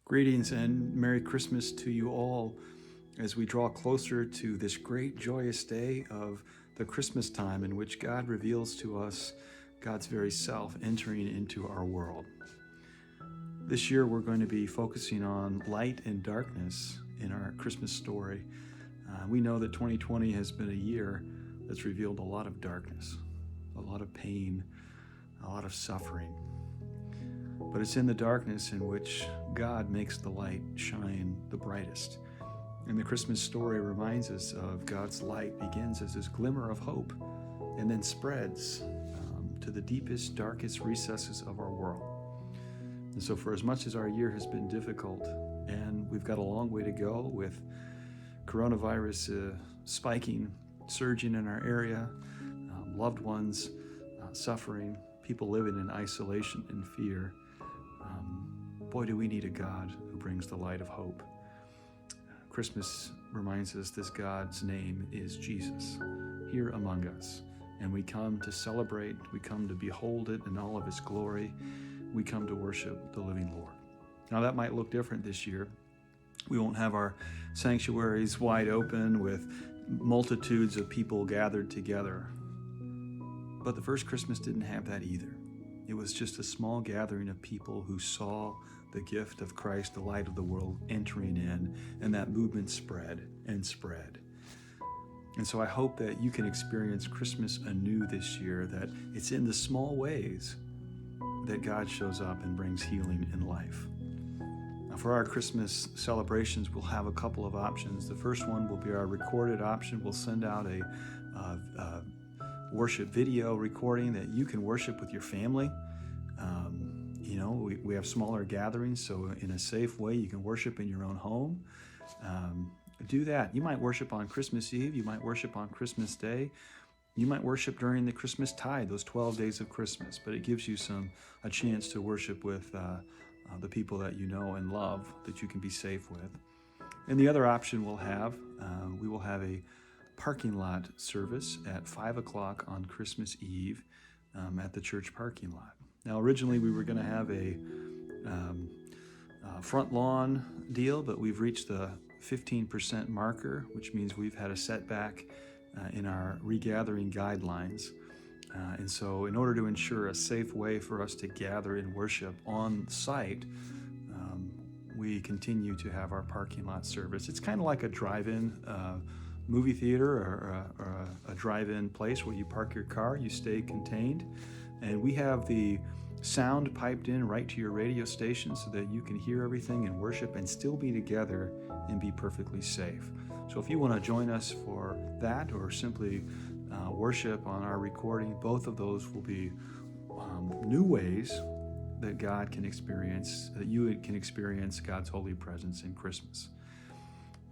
Greetings and Merry Christmas to you all as we draw closer to this great joyous day of the Christmas time in which God reveals to us God's very self entering into our world. This year we're going to be focusing on light and darkness in our Christmas story. We know that 2020 has been a year that's revealed a lot of darkness, a lot of pain, a lot of suffering. But it's in the darkness in which God makes the light shine the brightest. And the Christmas story reminds us of God's light begins as this glimmer of hope and then spreads to the deepest, darkest recesses of our world. And so for as much as our year has been difficult, and we've got a long way to go with coronavirus spiking, surging in our area, loved ones suffering, people living in isolation and fear, boy, do we need a God who brings the light of hope. Christmas reminds us this God's name is Jesus, here among us. And we come to celebrate, we come to behold it in all of its glory. We come to worship the living Lord. Now that might look different this year. We won't have our sanctuaries wide open with multitudes of people gathered together. But the first Christmas didn't have that either. It was just a small gathering of people who saw the gift of Christ, the light of the world, entering in, and that movement spread and spread. And so I hope that you can experience Christmas anew this year, that it's in the small ways that God shows up and brings healing in life. Now for our Christmas celebrations, we'll have a couple of options. The first one will be our recorded option. We'll send out a worship video recording that you can worship with your family. We have smaller gatherings, so in a safe way you can worship in your own home. Do that. You might worship on Christmas Eve, you might worship on Christmas Day, you might worship during the Christmas tide, those 12 days of Christmas, but it gives you a chance to worship with the people that you know and love, that you can be safe with. And the other option we will have a parking lot service at 5 o'clock on Christmas Eve at the church parking lot. Now, originally we were going to have a front lawn deal, but we've reached the 15% marker, which means we've had a setback in our regathering guidelines. And so in order to ensure a safe way for us to gather and worship on site, we continue to have our parking lot service. It's kind of like a drive-in movie theater or a drive-in place where you park your car, you stay contained, and we have the sound piped in right to your radio station so that you can hear everything and worship and still be together and be perfectly safe. So if you want to join us for that or simply worship on our recording, both of those will be new ways that God can experience, that you can experience God's holy presence in Christmas.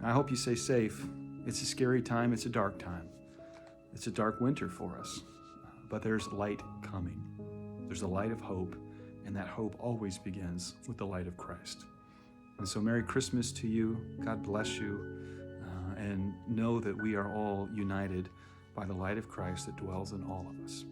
I hope you stay safe. It's a scary time. It's a dark time. It's a dark winter for us. But there's light coming. There's a light of hope, and that hope always begins with the light of Christ. And so Merry Christmas to you. God bless you. And know that we are all united by the light of Christ that dwells in all of us.